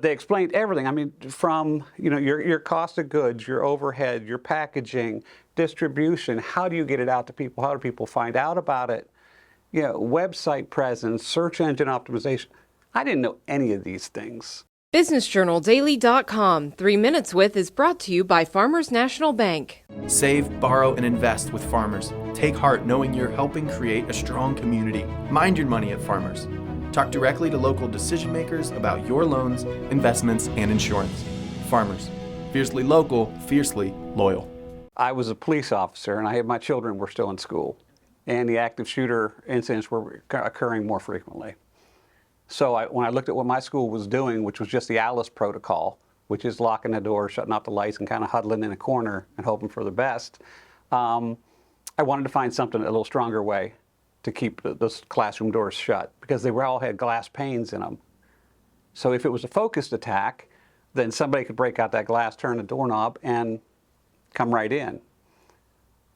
They explained everything. I mean, from your cost of goods, your overhead, your packaging, distribution. How do you get it out to people? How do people find out about it? Website presence, search engine optimization. I didn't know any of these things. BusinessJournalDaily.com 3 Minutes With is brought to you by Farmers National Bank. Save, borrow, and invest with Farmers. Take heart knowing you're helping create a strong community. Mind your money at Farmers. Talk directly to local decision makers about your loans, investments, and insurance. Farmers. Fiercely local, fiercely loyal. I was a police officer, and my children were still in school, and the active shooter incidents were occurring more frequently. So when I looked at what my school was doing, which was just the Alice protocol, which is locking the door, shutting off the lights, and kind of huddling in a corner and hoping for the best, I wanted to find something, a little stronger way to keep those classroom doors shut, because they all had glass panes in them. So if it was a focused attack, then somebody could break out that glass, turn the doorknob, and come right in.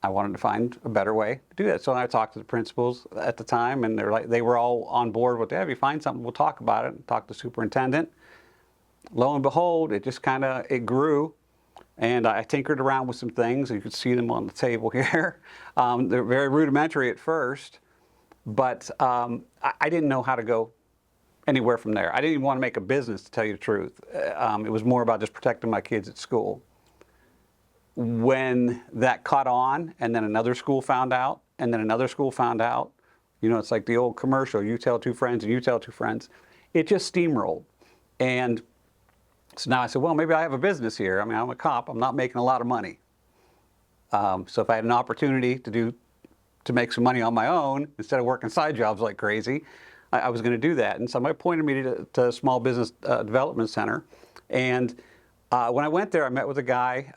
I wanted to find a better way to do that. So I talked to the principals at the time, and they were all on board with that. If you find something, we'll talk about it. Talk to the superintendent. Lo and behold, it just it grew. And I tinkered around with some things. You could see them on the table here. They're very rudimentary at first, but I didn't know how to go anywhere from there. I didn't even want to make a business, to tell you the truth. It was more about just protecting my kids at school. When that caught on, and then another school found out, and then another school found out, it's like the old commercial, you tell two friends and you tell two friends. It just steamrolled. And so now I said, well, maybe I have a business here. I mean, I'm a cop. I'm not making a lot of money. So if I had an opportunity to make some money on my own, instead of working side jobs like crazy, I was going to do that. And somebody pointed me to Small Business Development Center. And when I went there, I met with a guy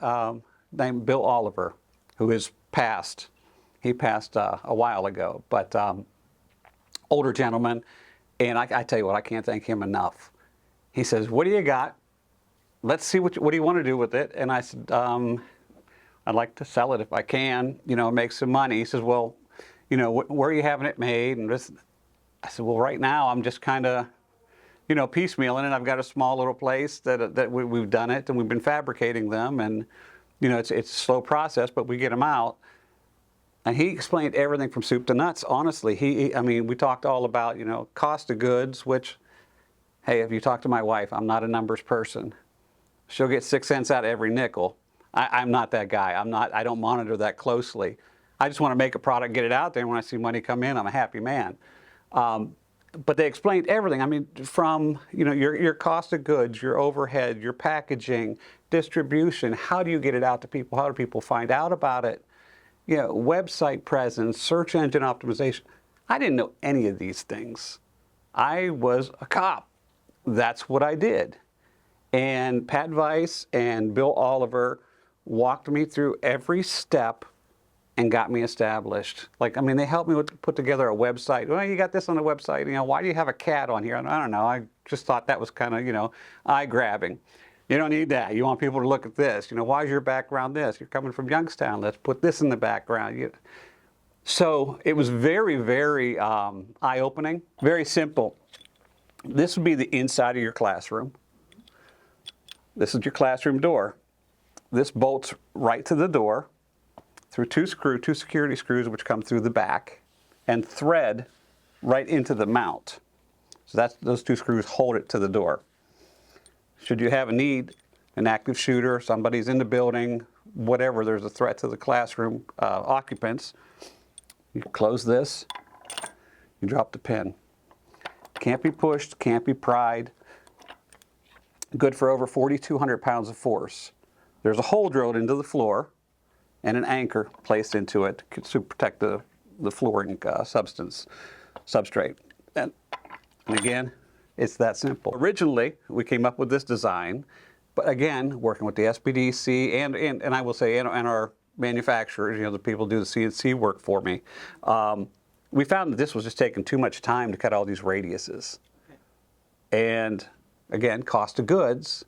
named Bill Oliver, who is passed. He passed a while ago, but older gentleman. And I tell you what, I can't thank him enough. He says, what do you got? Let's see what do you want to do with it? And I said, I'd like to sell it if I can, make some money. He says, well, where are you having it made? And I said, well, right now I'm just kind of, piecemealing it. I've got a small little place that we've done it, and we've been fabricating them, and it's a slow process, but we get them out. And he explained everything from soup to nuts. Honestly, we talked all about, cost of goods, which, hey, if you talk to my wife, I'm not a numbers person. She'll get 6 cents out of every nickel. I'm not that guy. I don't monitor that closely. I just want to make a product, get it out there, and when I see money come in, I'm a happy man. But they explained everything. From your cost of goods, your overhead, your packaging, distribution. How do you get it out to people? How do people find out about it? Website presence, search engine optimization. I didn't know any of these things. I was a cop. That's what I did. And Pat Weiss and Bill Oliver walked me through every step and got me established. They helped me put together a website. Well, you got this on the website. Why do you have a cat on here? I don't know. I just thought that was kind of, eye-grabbing. You don't need that. You want people to look at this. Why is your background this? You're coming from Youngstown. Let's put this in the background. So it was very, very eye-opening, very simple. This would be the inside of your classroom. This is your classroom door. This bolts right to the door through two security screws, which come through the back, and thread right into the mount. So those two screws hold it to the door. Should you have a need, an active shooter, somebody's in the building, whatever, there's a threat to the classroom occupants, you close this, you drop the pin. Can't be pushed, can't be pried. Good for over 4,200 pounds of force. There's a hole drilled into the floor and an anchor placed into it to protect the flooring substrate. And again, it's that simple. Originally, we came up with this design, but again, working with the SBDC and I will say, and our manufacturers, the people who do the CNC work for me, we found that this was just taking too much time to cut all these radiuses. And again, cost of goods,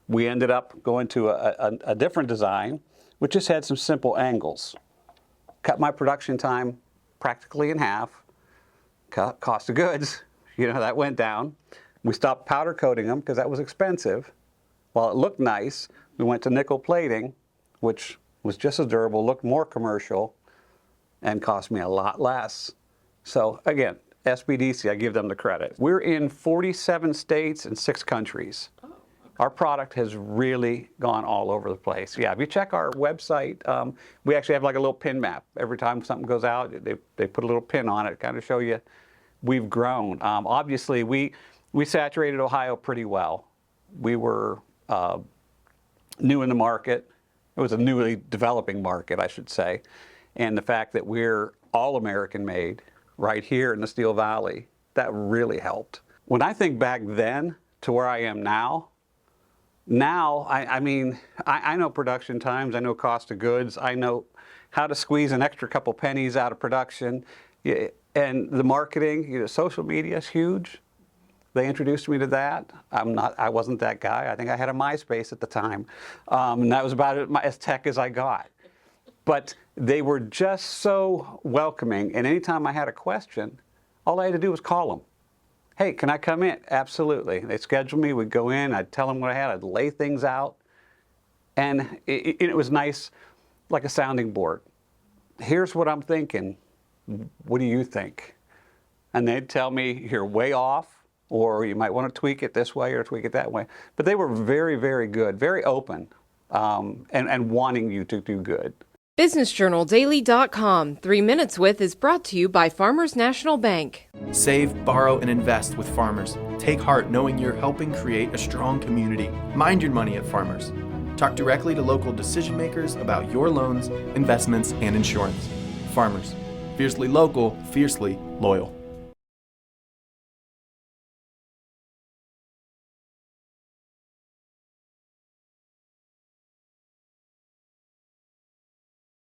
we ended up going to a different design, which just had some simple angles. Cut my production time practically in half. Cost of goods, that went down. We stopped powder coating them because that was expensive. While it looked nice, we went to nickel plating, which was just as durable, looked more commercial, and cost me a lot less. So again, SBDC, I give them the credit. We're in 47 states and 6 countries. Our product has really gone all over the place. Yeah, if you check our website, we actually have like a little pin map. Every time something goes out, they put a little pin on it, kind of show you we've grown. Obviously, we saturated Ohio pretty well. We were new in the market. It was a newly developing market, I should say. And the fact that we're all American made right here in the Steel Valley, that really helped. When I think back then to where I am now, I mean, I know production times, I know cost of goods, I know how to squeeze an extra couple pennies out of production. And the marketing, social media is huge. They introduced me to that. I wasn't that guy. I think I had a MySpace at the time. And that was about as tech as I got. But they were just so welcoming. And anytime I had a question, all I had to do was call them. Hey, can I come in? Absolutely. They'd schedule me, we'd go in, I'd tell them what I had, I'd lay things out. And it was nice, like a sounding board. Here's what I'm thinking. What do you think? And they'd tell me, you're way off, or you might want to tweak it this way or tweak it that way. But they were very, very good, very open, and wanting you to do good. BusinessJournalDaily.com. 3 Minutes With is brought to you by Farmers National Bank. Save, borrow, and invest with Farmers. Take heart knowing you're helping create a strong community. Mind your money at Farmers. Talk directly to local decision makers about your loans, investments, and insurance. Farmers. Fiercely local, fiercely loyal.